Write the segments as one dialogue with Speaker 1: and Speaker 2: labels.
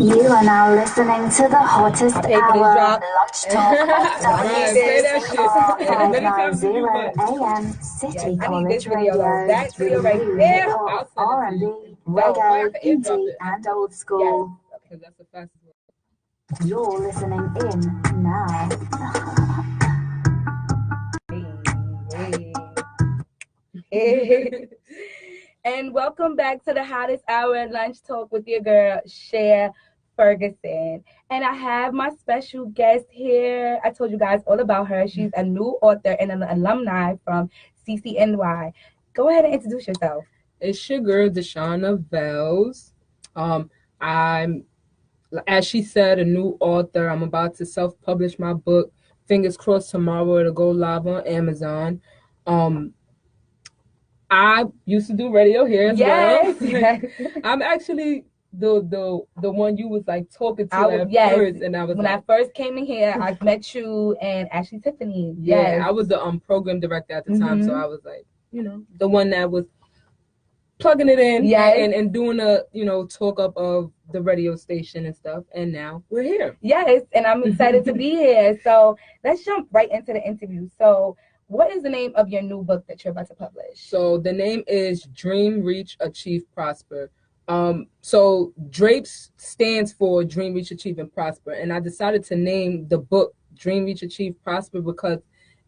Speaker 1: You are now listening to the hottest hour lunch talk of WCCR 590 AM City College Radio.
Speaker 2: That video right there.
Speaker 1: Hip-hop, R&B, reggae, indie, and old school.
Speaker 2: Because that's the fastest one.
Speaker 1: You're listening in now.
Speaker 2: Hey. And welcome back to the hottest hour lunch talk with your girl, Cher, Ferguson. And I have my special guest here. I told you guys all about her. She's a new author and an alumni from CCNY. Go ahead and introduce yourself.
Speaker 3: It's your girl, Dashana Vailes. I'm, as she said, a new author. I'm about to self-publish my book. Fingers crossed tomorrow it'll go live on Amazon. I used to do radio here as well. I'm actually the one you was like talking to at first, and I was
Speaker 2: when I first came in here, I met you and Ashley Tiffany.
Speaker 3: Yeah, I was the program director at the time, so I was like, the one that was plugging it in and doing a talk up of the radio station and stuff. And now we're here.
Speaker 2: Yes, and I'm excited to be here. So let's jump right into the interview. So what is the name of your new book that you're about to publish?
Speaker 3: So the name is Dream, Reach, Achieve, Prosper. So DRAPES stands for Dream, Reach, Achieve, and Prosper. And I decided to name the book Dream, Reach, Achieve, Prosper because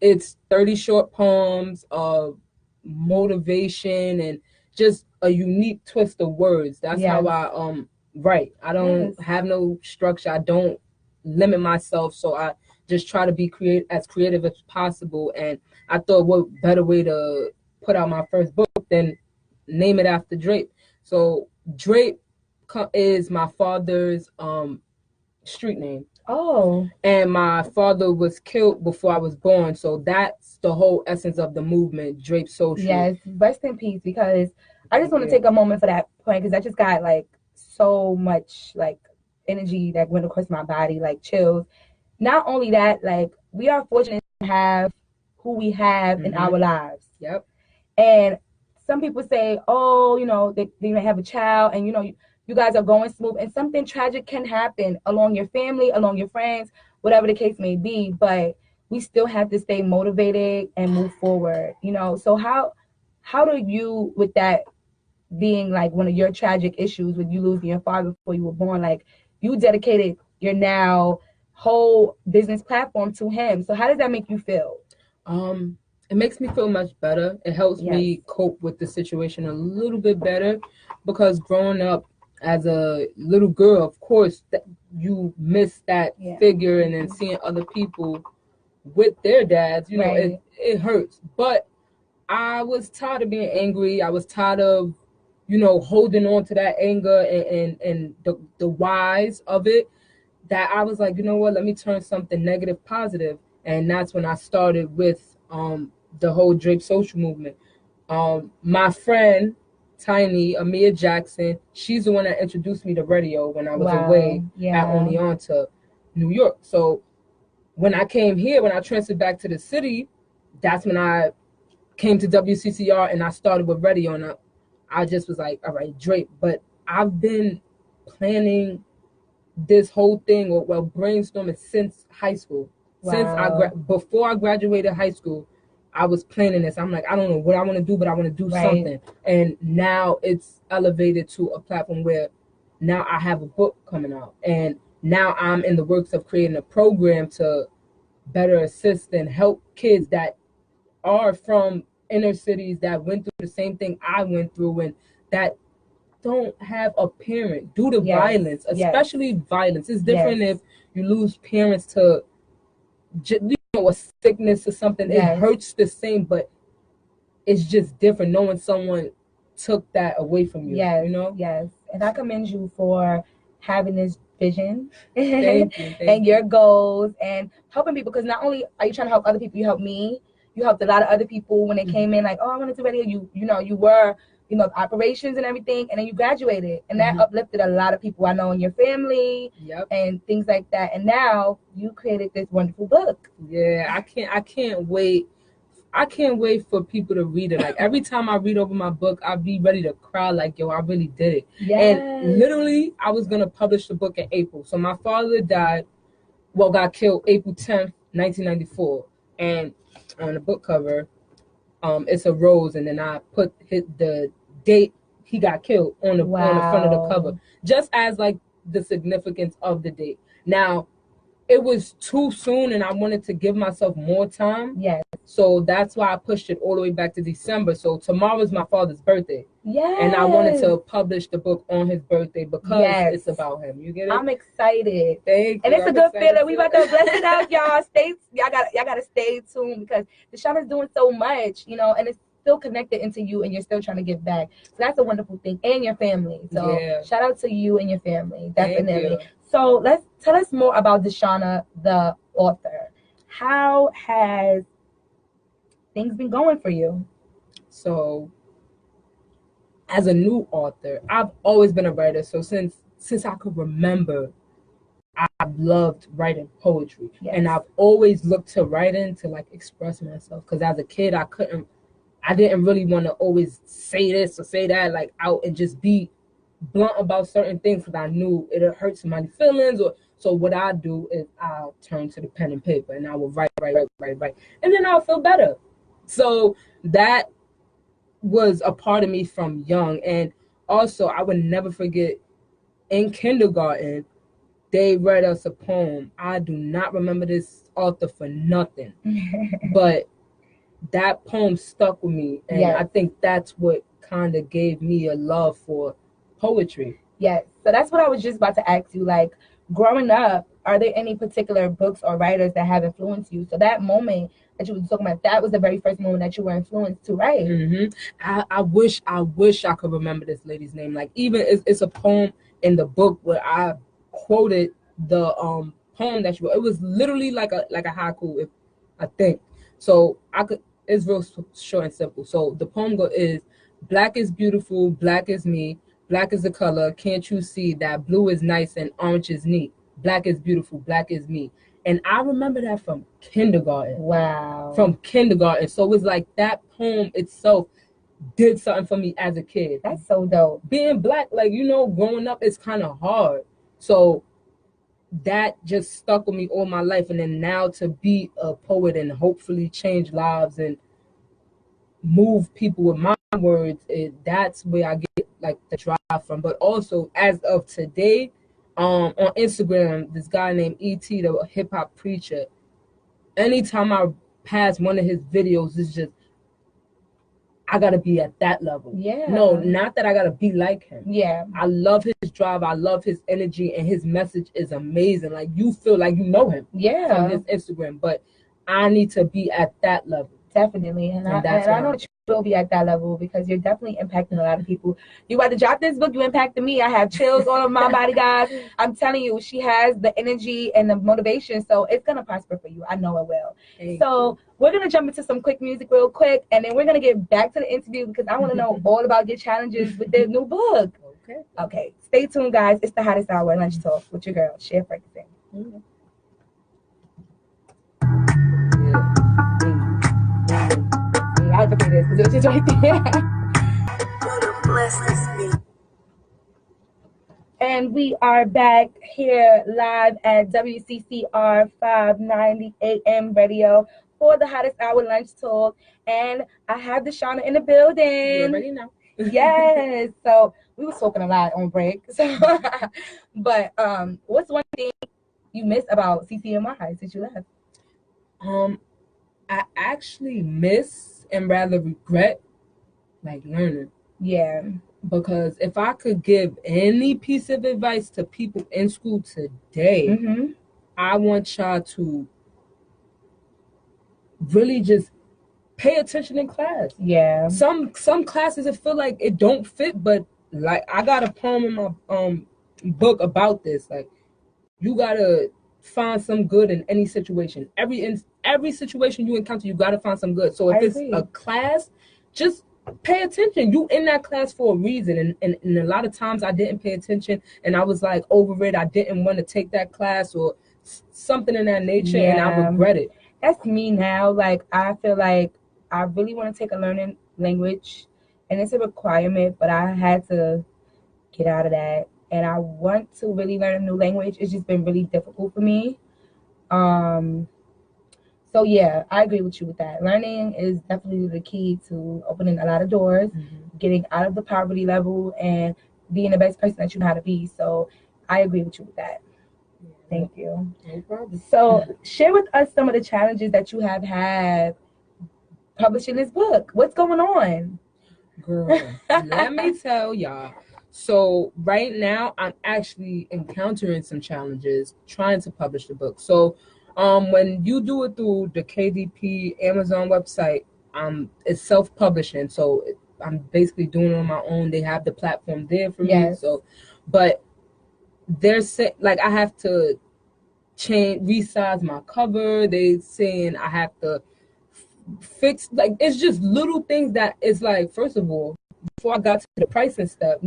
Speaker 3: it's 30 short poems of motivation and just a unique twist of words. That's how I write. I don't have no structure. I don't limit myself. So I just try to be as creative as possible. And I thought, what better way to put out my first book than name it after Drape. So Drape is my father's street name.
Speaker 2: Oh.
Speaker 3: And my father was killed before I was born. So that's the whole essence of the movement, Drape Social.
Speaker 2: Yes, rest in peace, because I just want to take a moment for that point, because I just got like so much like energy that went across my body, like chills. Not only that, like we are fortunate to have who we have in our lives.
Speaker 3: Yep.
Speaker 2: And some people say, oh, they may have a child and, you guys are going smooth, and something tragic can happen along your family, along your friends, whatever the case may be. But we still have to stay motivated and move forward, So how do you, with that being like one of your tragic issues with you losing your father before you were born, like you dedicated your now whole business platform to him. So how does that make you feel?
Speaker 3: It makes me feel much better. It helps me cope with the situation a little bit better, because growing up as a little girl, of course, you miss that figure, and then seeing other people with their dads, it hurts. But I was tired of being angry. I was tired of, holding on to that anger and the whys of it, that I was like, you know what, let me turn something negative positive. And that's when I started with the whole Drape Social movement. My friend, Tiny, Amia Jackson, she's the one that introduced me to radio when I was away at Oneonta, New York. So when I came here, when I transferred back to the city, that's when I came to WCCR and I started with radio. And I just was like, all right, Drape. But I've been planning this whole thing, brainstorming since high school. Since before I graduated high school, I was planning this. I'm like, I don't know what I want to do, but I want to do something. And now it's elevated to a platform where now I have a book coming out, and now I'm in the works of creating a program to better assist and help kids that are from inner cities that went through the same thing I went through, and that don't have a parent due to violence, especially violence. It's different if you lose parents to a sickness or something. It hurts the same, but it's just different knowing someone took that away from you.
Speaker 2: Yes. And I commend you for having this vision
Speaker 3: Thank
Speaker 2: and your goals and helping people, because not only are you trying to help other people, you helped me. You helped a lot of other people when they came in, like, oh, I want to do radio. You were operations and everything, and then you graduated, and that uplifted a lot of people I know in your family and things like that. And now you created this wonderful book.
Speaker 3: Yeah, I can't wait. I can't wait for people to read it. Like, every time I read over my book, I'll be ready to cry. Like, yo, I really did it.
Speaker 2: Yes.
Speaker 3: And literally, I was going to publish the book in April. So my father got killed April 10th, 1994. And on the book cover, it's a rose. And then I put the date he got killed on the front of the cover. Just as, like, the significance of the date. Now, it was too soon, and I wanted to give myself more time.
Speaker 2: Yes.
Speaker 3: So that's why I pushed it all the way back to December. So tomorrow's my father's birthday.
Speaker 2: Yes.
Speaker 3: And I wanted to publish the book on his birthday because it's about him. You get it?
Speaker 2: I'm excited.
Speaker 3: Thank you.
Speaker 2: And it's a good feeling. We about to bless it out, y'all. Y'all gotta stay tuned because Dashana's doing so much, you know, and it's still connected into you, and you're still trying to give back. So that's a wonderful thing, and your family. So shout out to you and your family, definitely. So tell us more about Dashana, the author. How has things been going for you?
Speaker 3: So, as a new author, I've always been a writer. So since I could remember, I've loved writing poetry, and I've always looked to writing to like express myself. Because as a kid, I didn't really want to always say this or say that, like out and just be blunt about certain things because I knew it'll hurt somebody's feelings. So what I do is I'll turn to the pen and paper and I will write, and then I'll feel better. So that was a part of me from young. And also, I would never forget, in kindergarten, they read us a poem. I do not remember this author for nothing, but that poem stuck with me. And I think that's what kind of gave me a love for poetry.
Speaker 2: Yes. So that's what I was just about to ask you. Like, growing up, are there any particular books or writers that have influenced you? So that moment that you were talking about, that was the very first moment that you were influenced to write.
Speaker 3: Mm-hmm. I wish I could remember this lady's name. Like, even it's a poem in the book where I quoted the poem that she wrote. It was literally like a haiku, I think. So it's real short and simple. So the poem is, black is beautiful, black is me, black is the color, can't you see that blue is nice and orange is neat? Black is beautiful, black is me. And I remember that from kindergarten.
Speaker 2: Wow.
Speaker 3: From kindergarten. So it was like that poem itself did something for me as a kid.
Speaker 2: That's so dope.
Speaker 3: Being black, like, you know, growing up is kind of hard. So that just stuck with me all my life. And then now to be a poet and hopefully change lives and move people with my words, that's where I get like the drive from. But also, as of today, on Instagram, this guy named E.T., the hip-hop preacher, anytime I pass one of his videos, it's just, I gotta be at that level.
Speaker 2: Yeah.
Speaker 3: No, not that I gotta be like him.
Speaker 2: Yeah.
Speaker 3: I love his drive. I love his energy, and his message is amazing. Like, you feel like you know him.
Speaker 2: Yeah.
Speaker 3: From his Instagram. But I need to be at that level.
Speaker 2: Definitely. And I know that you will be at that level because you're definitely impacting a lot of people. You about to drop this book, you impacted me. I have chills all over my body, guys. I'm telling you, she has the energy and the motivation, so it's going to prosper for you. I know it will. So we're going to jump into some quick music real quick, and then we're going to get back to the interview because I want to know all about your challenges with this new book. Okay. Stay tuned, guys. It's the hottest hour, Lunch Talk, with your girl, Cher Ferguson.
Speaker 3: Mm-hmm.
Speaker 2: I have to play this because it's right there. And we are back here live at WCCR 590 AM radio for the hottest hour Lunch Talk. And I have Dashana in the building.
Speaker 3: You already know.
Speaker 2: Yes. So we was talking a lot on break. So, but what's one thing you miss about CCMI since you left?
Speaker 3: I actually miss and rather regret like learning.
Speaker 2: Yeah.
Speaker 3: Because if I could give any piece of advice to people in school today, I want y'all to really just pay attention in class.
Speaker 2: Yeah.
Speaker 3: Some classes it feel like it don't fit, but like I got a poem in my book about this. Like, you gotta find some good in any situation. Every situation you encounter, you gotta find some good. So if it's a class, just pay attention. You in that class for a reason. And a lot of times I didn't pay attention and I was like over it. I didn't want to take that class or something in that nature, and I regret it.
Speaker 2: That's me now. Like, I feel like I really want to take a learning language, and it's a requirement, but I had to get out of that. And I want to really learn a new language. It's just been really difficult for me. So yeah, I agree with you with that. Learning is definitely the key to opening a lot of doors, getting out of the poverty level, and being the best person that you know how to be. So I agree with you with that. Thank you.
Speaker 3: No problem.
Speaker 2: So share with us some of the challenges that you have had publishing this book. What's going on?
Speaker 3: Girl, let me tell y'all. So right now I'm actually encountering some challenges trying to publish the book. So when you do it through the KDP Amazon website, it's self-publishing. So I'm basically doing it on my own. They have the platform there for me. So, but there's like I have to resize my cover. They saying I have to fix, like, it's just little things that is like, first of all, before I got to the pricing step,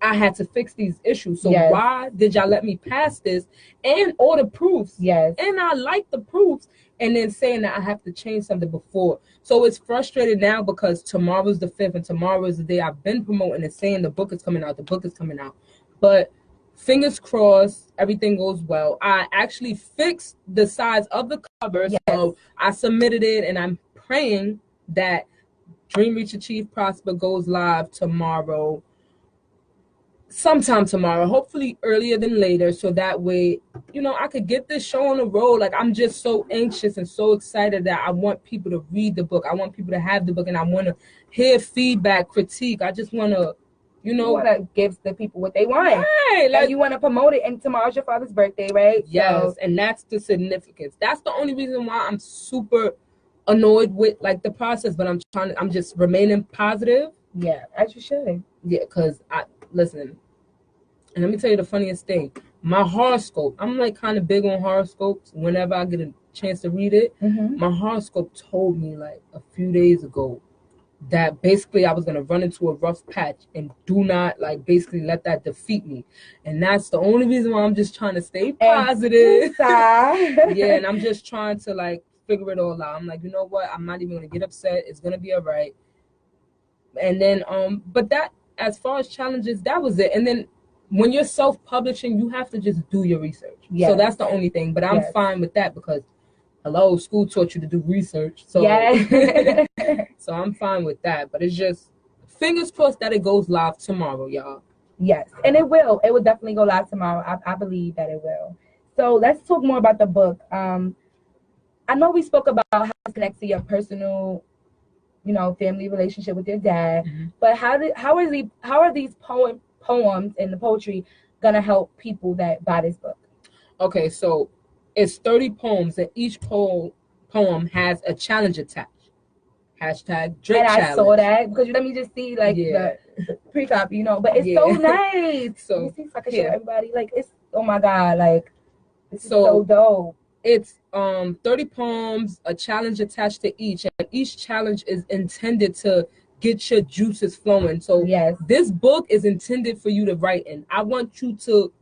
Speaker 3: I had to fix these issues. So why did y'all let me pass this and all the proofs? And I like the proofs, and then saying that I have to change something before. So it's frustrated now because tomorrow's the 5th and tomorrow is the day I've been promoting and saying the book is coming out. But fingers crossed, everything goes well. I actually fixed the size of the cover, so I submitted it, and I'm praying that Dream Reach Achieve Prosper goes live tomorrow, sometime tomorrow, hopefully earlier than later, so that way, you know, I could get this show on the road. Like, I'm just so anxious and so excited that I want people to read the book. I want people to have the book, and I want to hear feedback, critique. I just want to, you want
Speaker 2: to give the people what they want.
Speaker 3: Right.
Speaker 2: Like, you want to promote it, and tomorrow's your father's birthday, right?
Speaker 3: Yes, and that's the significance. That's the only reason why I'm super annoyed with, like, the process, but I'm just remaining positive.
Speaker 2: Yeah, as you should.
Speaker 3: Yeah, because listen, and let me tell you the funniest thing. My horoscope, I'm like kind of big on horoscopes whenever I get a chance to read it. My horoscope told me like a few days ago that basically I was going to run into a rough patch, and do not, like, basically let that defeat me. And that's the only reason why I'm just trying to stay positive. Yeah, and I'm just trying to, like, figure it all out. I'm like, you know what? I'm not even going to get upset. It's going to be all right. And then, but that, as far as challenges, that was it. And then when you're self-publishing, you have to just do your research. So that's the only thing. But I'm fine with that because, hello, school taught you to do research. So, so I'm fine with that. But it's just fingers crossed that it goes live tomorrow, y'all.
Speaker 2: Yes, and it will. It will definitely go live tomorrow. I believe that it will. So let's talk more about the book. I know we spoke about how it connects to your personal, family relationship with your dad. But how are these poems and the poetry gonna help people that buy this book?
Speaker 3: Okay, so it's 30 poems, and each poem has a challenge attached. Hashtag Drip
Speaker 2: Challenge.
Speaker 3: I
Speaker 2: saw that because let me just see the pre-copy, but it's so nice.
Speaker 3: So
Speaker 2: you see if I can show everybody, like, it's, oh my God, like, this is so dope.
Speaker 3: It's 30 poems, a challenge attached to each, and each challenge is intended to get your juices flowing. So this book is intended for you to write in. I want you to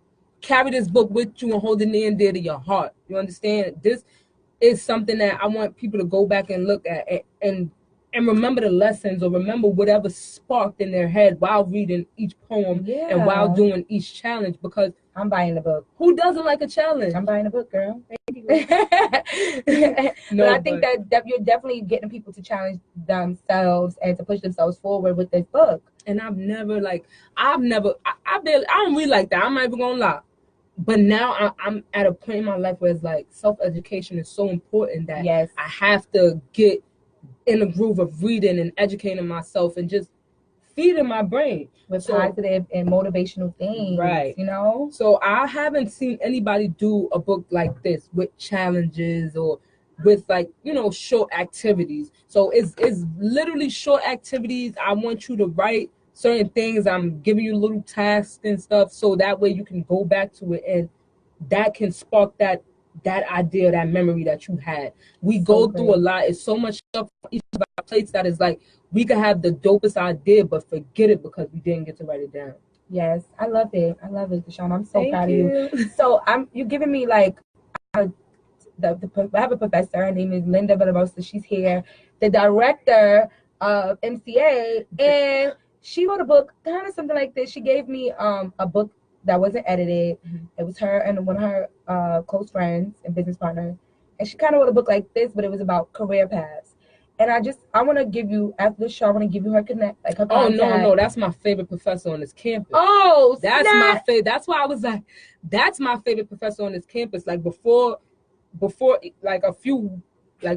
Speaker 3: carry this book with you and hold it near and dear to your heart. You understand? This is something that I want people to go back and look at and remember the lessons, or remember whatever sparked in their head while reading each poem and while doing each challenge, because
Speaker 2: I'm buying the book.
Speaker 3: Who doesn't like a challenge?
Speaker 2: I'm buying the book, girl. Thank you. But I think that you're definitely getting people to challenge themselves and to push themselves forward with this book.
Speaker 3: And I don't read like that. I'm not even gonna lie. But now I'm at a point in my life where it's like self-education is so important that I have to get in the groove of reading and educating myself and just feeding my brain
Speaker 2: with positive and motivational things,
Speaker 3: right? So I haven't seen anybody do a book like this with challenges or with, like, short activities. So it's literally short activities. I want you to write certain things. I'm giving you little tasks and stuff, so that way you can go back to it, and that can spark that idea, that memory that you had. We go through a lot. It's so much stuff on each of our plates that is like, we could have the dopest idea, but forget it because we didn't get to write it down.
Speaker 2: Yes, I love it. Dashana. I'm so proud of you. So you're giving me like I have a professor. Her name is Linda Villarosa. She's here. The director of MCA, and she wrote a book, kind of something like this. She gave me a book that wasn't edited. It was her and one of her close friends and business partner, and she kind of wrote a book like this, but it was about career paths. And I want to give you, after the show, I want to give you her her contact.
Speaker 3: Oh, no, that's my favorite professor on this campus.
Speaker 2: Oh,
Speaker 3: that's my favorite. That's why I was like, that's my favorite professor on this campus. Like before, like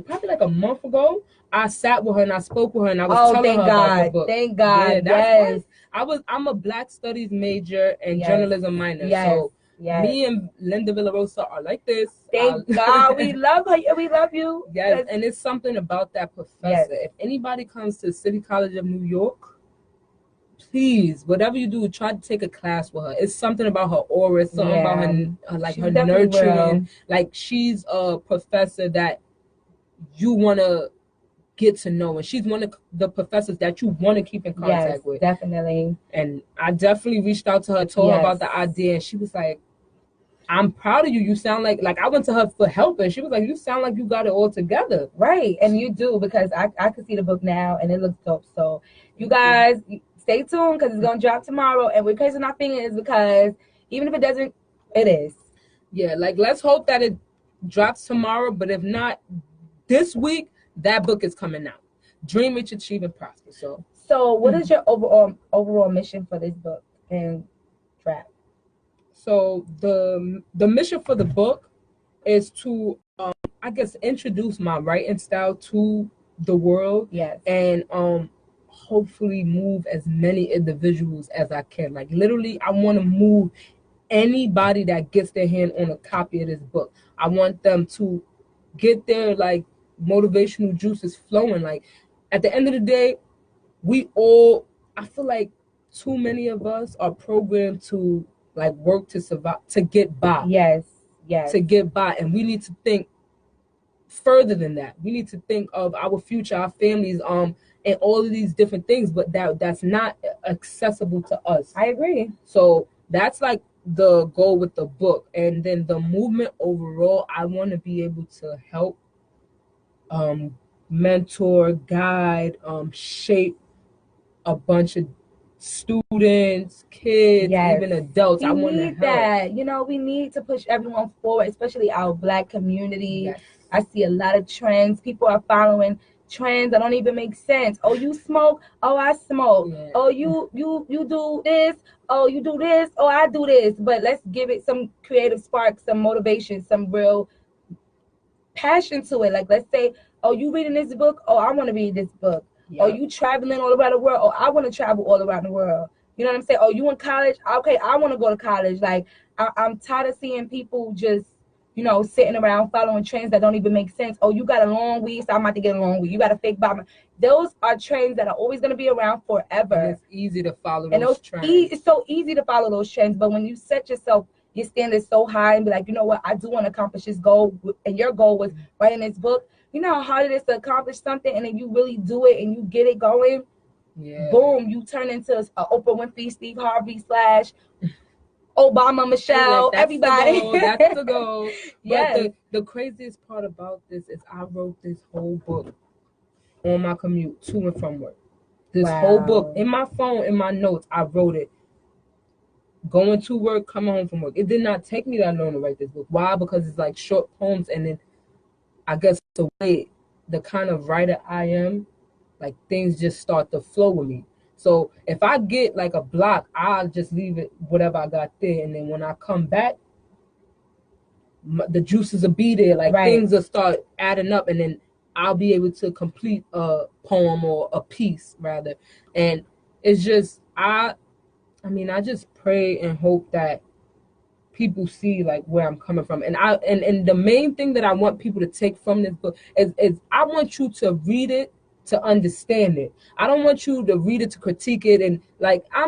Speaker 3: probably like a month ago, I sat with her and I spoke with her and I was telling her about the book.
Speaker 2: Thank God. Yeah, yes.
Speaker 3: I'm a Black Studies major and journalism minor. Yes. So me and Linda Villarosa are like this.
Speaker 2: Thank God. We love her. We love you.
Speaker 3: Yes, and it's something about that professor. Yes. If anybody comes to City College of New York, please, whatever you do, try to take a class with her. It's something about her aura, something about her nurturing. Like she's a professor that you want to get to know, and she's one of the professors that you want to keep in contact with.
Speaker 2: Definitely.
Speaker 3: And I definitely reached out to her, told her about the idea, and she was like, I'm proud of you. You sound like I went to her for help, and she was like, you sound like you got it all together.
Speaker 2: Right, and you do, because I can see the book now, and it looks dope. So you guys, stay tuned, because it's going to drop tomorrow, and we're crossing our fingers, because even if it doesn't, it is.
Speaker 3: Yeah, like, let's hope that it drops tomorrow, but if not, this week, that book is coming out. Dream Rich, Achieve, and Prosper.
Speaker 2: So what is your overall mission for this book and trap?
Speaker 3: So the mission for the book is to, I guess, introduce my writing style to the world.
Speaker 2: Yes.
Speaker 3: And hopefully move as many individuals as I can. Like, literally, I want to move anybody that gets their hand on a copy of this book. I want them to get their, like, motivational juices flowing. Like, at the end of the day, I feel like too many of us are programmed to, like, work to survive, to get by.
Speaker 2: Yes.
Speaker 3: To get by. And we need to think further than that. We need to think of our future, our families, and all of these different things, but that's not accessible to us.
Speaker 2: I agree.
Speaker 3: So that's, like, the goal with the book. And then the movement overall, I want to be able to help mentor, guide, shape a bunch of students, kids, even adults. I want to help.
Speaker 2: That. We need to push everyone forward, especially our Black community. Yes. I see a lot of trends. People are following trends that don't even make sense. Oh, you smoke? Oh, I smoke. Yeah. Oh, you do this? Oh, you do this? Oh, I do this. But let's give it some creative spark, some motivation, some real passion to it. Like, let's say, oh, you reading this book? Oh, I want to read this book. Yep. Or you traveling all around the world? Oh, I want to travel all around the world. You know what I'm saying? Oh, you in college? Okay, I want to go to college. Like, I'm tired of seeing people just, sitting around following trends that don't even make sense. Oh, you got a long week, so I'm about to get a long week. You got a fake bomber. Those are trends that are always going to be around forever.
Speaker 3: And it's easy to follow those trends.
Speaker 2: It's so easy to follow those trends. But when you set yourself, your standards so high and be like, you know what, I do want to accomplish this goal. And your goal was writing this book. You know how hard it is to accomplish something, and then you really do it and you get it going.
Speaker 3: Yeah.
Speaker 2: Boom, you turn into an Oprah Winfrey, Steve Harvey / Obama, Michelle, everybody.
Speaker 3: That's the goal.
Speaker 2: Yes.
Speaker 3: But the craziest part about this is I wrote this whole book on my commute to and from work. This whole book in my phone, in my notes, I wrote it. Going to work, coming home from work. It did not take me that long to write this book. Why? Because it's like short poems, and then I guess the way, the kind of writer I am, like, things just start to flow with me. So if I get like a block, I'll just leave it, whatever I got there. And then when I come back, the juices will be there. Like, things will start adding up, and then I'll be able to complete a poem or a piece, rather. And it's just, I just pray and hope that people see, like, where I'm coming from. And the main thing that I want people to take from this book is I want you to read it to understand it. I don't want you to read it to critique it, and, like, I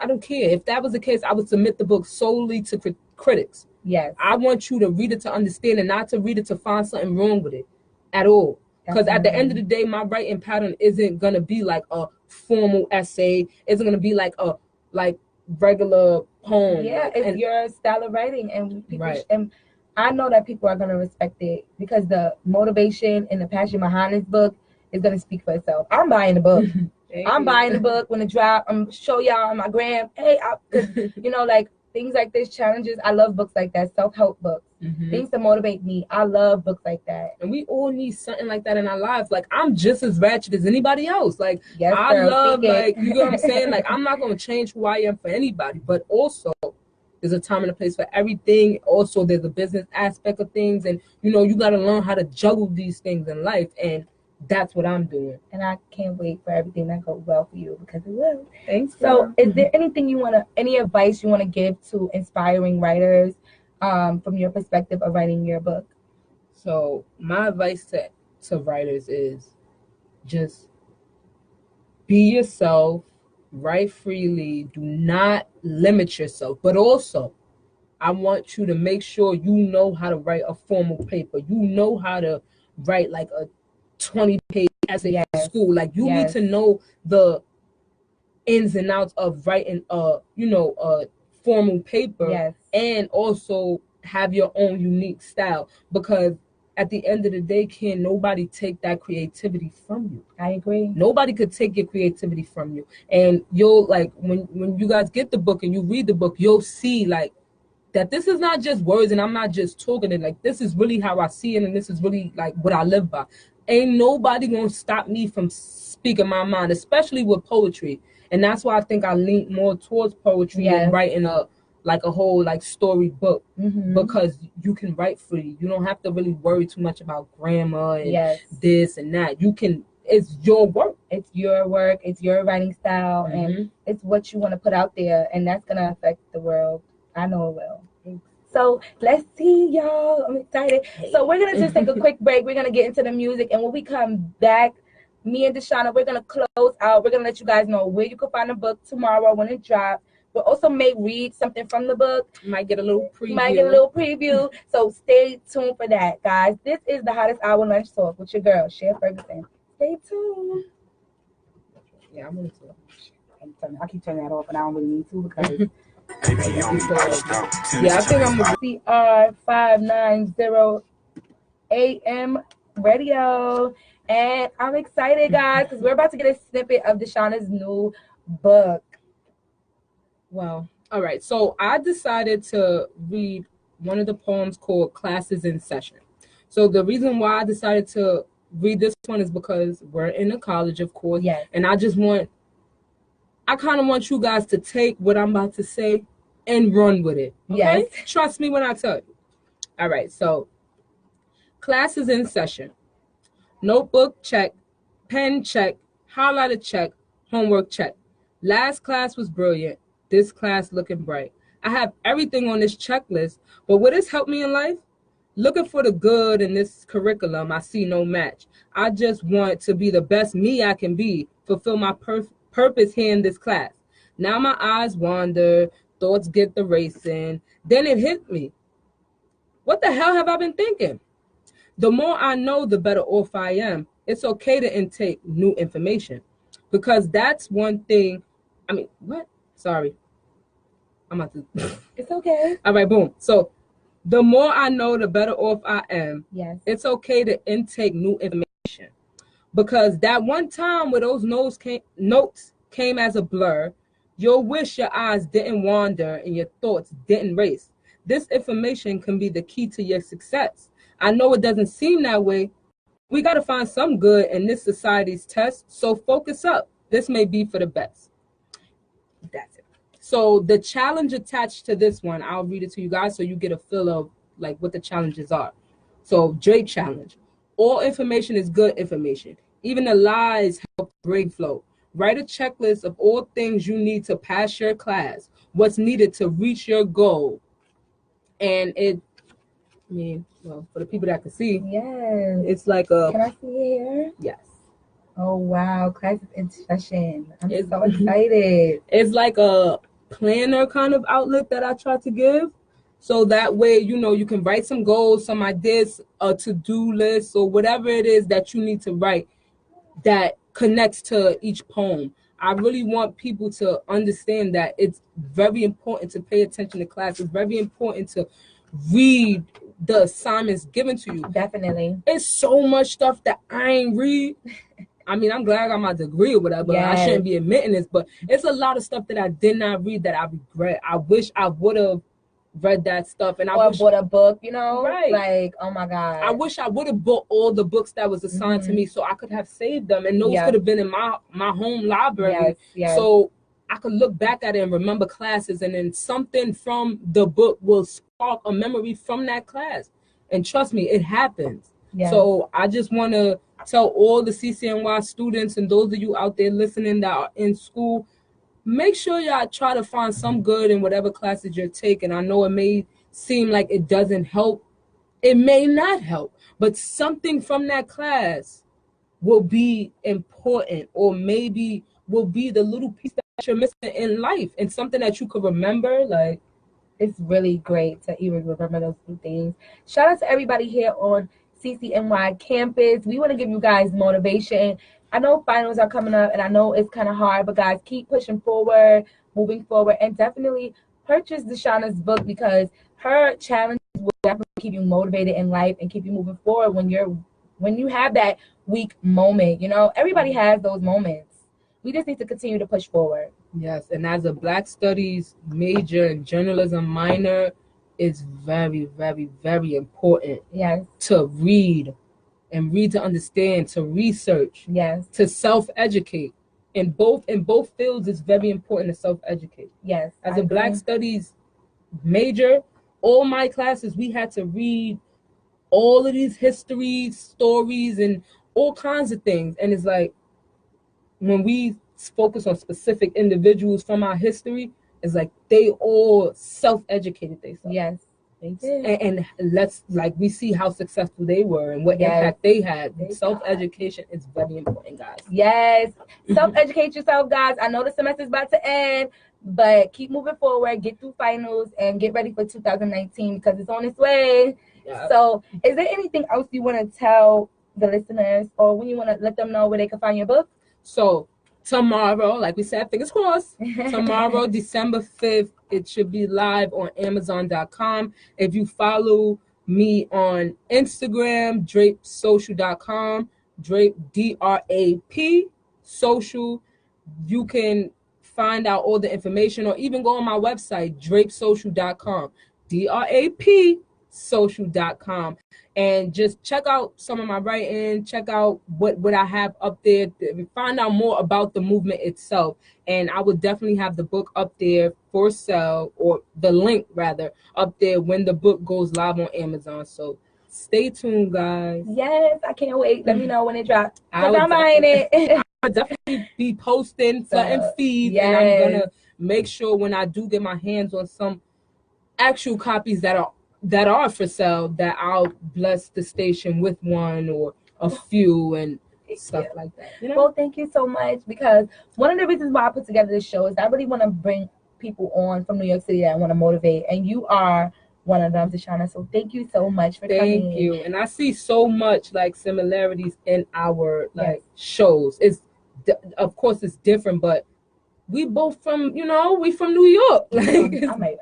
Speaker 3: don't care. If that was the case, I would submit the book solely to critics.
Speaker 2: Yes.
Speaker 3: I want you to read it to understand and not to read it to find something wrong with it at all. Because at the end of the day, my writing pattern isn't gonna be like a formal essay. It's gonna be like a regular poem.
Speaker 2: Yeah, it's your style of writing, and people and I know that people are going to respect it because the motivation and the passion behind this book is going to speak for itself. I'm buying the book. I'm buying the book when it drop. I'm show y'all on my gram. Hey, you know, like things like this, challenges. I love books like that, self-help books. Things to motivate me. I love books like that.
Speaker 3: And we all need something like that in our lives. Like, I'm just as ratchet as anybody else. Like,
Speaker 2: yes,
Speaker 3: I
Speaker 2: girl,
Speaker 3: love, like, you know what I'm saying? Like, I'm not going to change who I am for anybody. But also, there's a time and a place for everything. Also, there's a business aspect of things. And, you know, you got to learn how to juggle these things in life. And that's what I'm doing.
Speaker 2: And I can't wait for everything that goes well for you, because it will.
Speaker 3: Thanks.
Speaker 2: So is there anything any advice you want to give to inspiring writers from your perspective of writing your book?
Speaker 3: So my advice to writers is just be yourself, write freely, do not limit yourself. But also, I want you to make sure you know how to write a formal paper. You know how to write like a 20-page essay at school. Like, you need to know the ins and outs of writing a formal paper, and also have your own unique style, because at the end of the day, can nobody take that creativity from you.
Speaker 2: I agree.
Speaker 3: Nobody could take your creativity from you. And you'll, like, when you guys get the book and you read the book, you'll see like that this is not just words and I'm not just talking it. Like, this is really how I see it, and this is really like what I live by. Ain't nobody gonna stop me from speaking my mind, especially with poetry. And that's why I think I lean more towards poetry and writing a whole like story book, because you can write free. You don't have to really worry too much about grammar and this and that. You can. It's your work.
Speaker 2: It's your work. It's your writing style, and it's what you want to put out there, and that's gonna affect the world. I know it will. So let's see, y'all. I'm excited. So we're going to just take a quick break. We're going to get into the music. And when we come back, me and Dashana, we're going to close out. We're going to let you guys know where you can find the book tomorrow when it drops. We'll also may read something from the book.
Speaker 3: Might get a little preview.
Speaker 2: So stay tuned for that, guys. This is the Hottest Hour Lunch Talk with your girl, Cher Ferguson. Stay tuned.
Speaker 3: Yeah, I'm going to.
Speaker 2: I keep turning that off, and I don't really need to because...
Speaker 3: Yeah, I think I'm
Speaker 2: WCCR 590 AM radio, and I'm excited, guys, because we're about to get a snippet of Dashana's new book.
Speaker 3: Wow. All right. So I decided to read one of the poems called Classes in Session. So the reason why I decided to read this one is because we're in a college, of course, and I kind of want you guys to take what I'm about to say and run with it. Okay? Trust me when I tell you. All right. So, classes in session. Notebook check. Pen check. Highlighter check. Homework check. Last class was brilliant. This class looking bright. I have everything on this checklist, but what has helped me in life? Looking for the good in this curriculum, I see no match. I just want to be the best me I can be, fulfill my purpose here in this class. Now my eyes wander, thoughts get the racing. Then it hit me. What the hell have I been thinking? The more I know, the better off I am. It's okay to intake new information, because that's one thing. I mean, what? Sorry. I'm about to.
Speaker 2: It's okay.
Speaker 3: All right, boom. So the more I know, the better off I am.
Speaker 2: Yes.
Speaker 3: It's okay to intake new information. Because that one time where those notes came as a blur, you'll wish your eyes didn't wander and your thoughts didn't race. This information can be the key to your success. I know it doesn't seem that way. We got to find some good in this society's test, so focus up. This may be for the best. That's it. So the challenge attached to this one, I'll read it to you guys so you get a feel of like what the challenges are. So Drake challenge. All information is good information. Even the lies help brain flow. Write a checklist of all things you need to pass your class, what's needed to reach your goal. And for the people that can see, it's like a...
Speaker 2: Can I see it here?
Speaker 3: Yes.
Speaker 2: Oh, wow. Class is in session. I'm so excited.
Speaker 3: It's like a planner kind of outlook that I try to give. So that way, you can write some goals, some ideas, a to-do list, or whatever it is that you need to write that connects to each poem. I really want people to understand that it's very important to pay attention to class. It's very important to read the assignments given to you.
Speaker 2: Definitely.
Speaker 3: It's so much stuff that I ain't read. I mean, I'm glad I got my degree or whatever. Yes. I shouldn't be admitting this, but it's a lot of stuff that I did not read that I regret. I wish I would have read that stuff, and I
Speaker 2: or bought a book, you know,
Speaker 3: right?
Speaker 2: Like, oh my God,
Speaker 3: I wish I would have bought all the books that was assigned to me, so I could have saved them, and those could have been in my home library. Yes. So I could look back at it and remember classes, and then something from the book will spark a memory from that class. And trust me, it happens. Yes. So I just want to tell all the CCNY students and those of you out there listening that are in school, make sure y'all try to find some good in whatever classes you're taking. I know it may seem like it doesn't help. It may not help, but something from that class will be important, or maybe will be the little piece that you're missing in life, and something that you could remember. Like,
Speaker 2: it's really great to even remember those two things. Shout out to everybody here on CCNY campus. We want to give you guys motivation. I know finals are coming up, and I know it's kind of hard, but guys, keep pushing forward, moving forward, and definitely purchase Dashana's book, because her challenges will definitely keep you motivated in life and keep you moving forward when you have that weak moment. You know, everybody has those moments. We just need to continue to push forward.
Speaker 3: Yes, and as a Black Studies major and journalism minor, it's very, very, very important.
Speaker 2: Yes.
Speaker 3: To read and read to understand, to research.
Speaker 2: Yes.
Speaker 3: To self-educate. In both fields, it's very important to self-educate.
Speaker 2: Yes.
Speaker 3: As a Black Studies major, all my classes, we had to read all of these histories, stories, and all kinds of things. And it's like, when we focus on specific individuals from our history, it's like they all self-educated themselves.
Speaker 2: Yes.
Speaker 3: And let's, like, we see how successful they were and what impact they had. Self-education is very important, guys.
Speaker 2: Yes. Self-educate yourself, guys. I know the semester's about to end, but keep moving forward, get through finals, and get ready for 2019 because it's on its way. Yeah. So is there anything else you want to tell the listeners, or when you want to let them know where they can find your book?
Speaker 3: So tomorrow, like we said, fingers crossed, tomorrow, December 5th, it should be live on Amazon.com. If you follow me on Instagram, drapesocial.com, Drape, DRAP, social, you can find out all the information, or even go on my website, drapesocial.com, DRAP, social.com, and just check out some of my writing, check out what I have up there, find out more about the movement itself. And I would definitely have the book up there for sale, or the link rather, up there when the book goes live on Amazon. So stay tuned, guys.
Speaker 2: Yes, I can't wait. Let me know when it drops, because I'm buying it.
Speaker 3: I'll definitely be posting and feed, and I'm gonna make sure when I do get my hands on some actual copies that are for sale, that I'll bless the station with one or a few and stuff like that. You know?
Speaker 2: Well, thank you so much, because one of the reasons why I put together this show is I really want to bring people on from New York City that I want to motivate, and you are one of them, Dashana. So thank you so much for coming.
Speaker 3: Thank you. And I see so much like similarities in our shows. It's of course it's different, but we both from, we from New York.
Speaker 2: I'm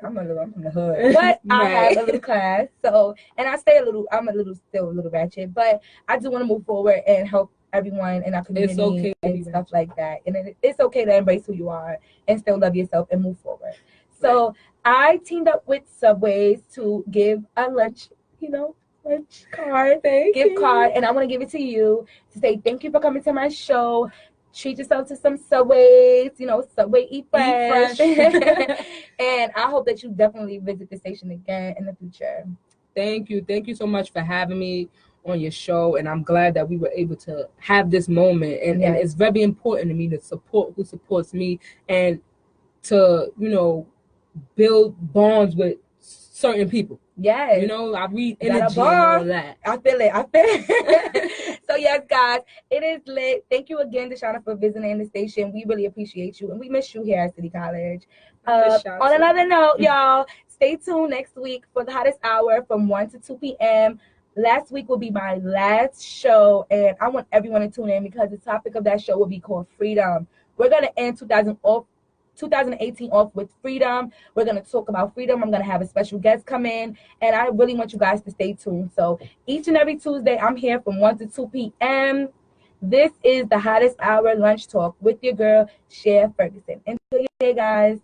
Speaker 2: from the hood, but I have a little class. So, and I'm still a little ratchet, but I do want to move forward and help everyone in our community and stuff like that. And it's okay to embrace who you are and still love yourself and move forward. So I teamed up with Subways to give a lunch card, gift card, and I want to give it to you to say thank you for coming to my show. Treat yourself to some Subways, Subway Eat Fresh. And I hope that you definitely visit the station again in the future.
Speaker 3: Thank you. Thank you so much for having me on your show. And I'm glad that we were able to have this moment. And it's very important to me to support who supports me, and to, build bonds with certain people.
Speaker 2: Yes.
Speaker 3: I read energy and all that.
Speaker 2: I feel it. So yes, guys, it is lit. Thank you again, Dashana, for visiting the station. We really appreciate you, and we miss you here at City College. On another note, y'all, stay tuned next week for the hottest hour from 1 to 2 p.m. Last week will be my last show, and I want everyone to tune in because the topic of that show will be called freedom. We're going to end 2018 off with freedom. We're going to talk about freedom. I'm going to have a special guest come in, and I really want you guys to stay tuned. So each and every Tuesday, I'm here from 1 to 2 p.m. This is the hottest hour lunch talk with your girl, Cher Ferguson. Enjoy your day, guys.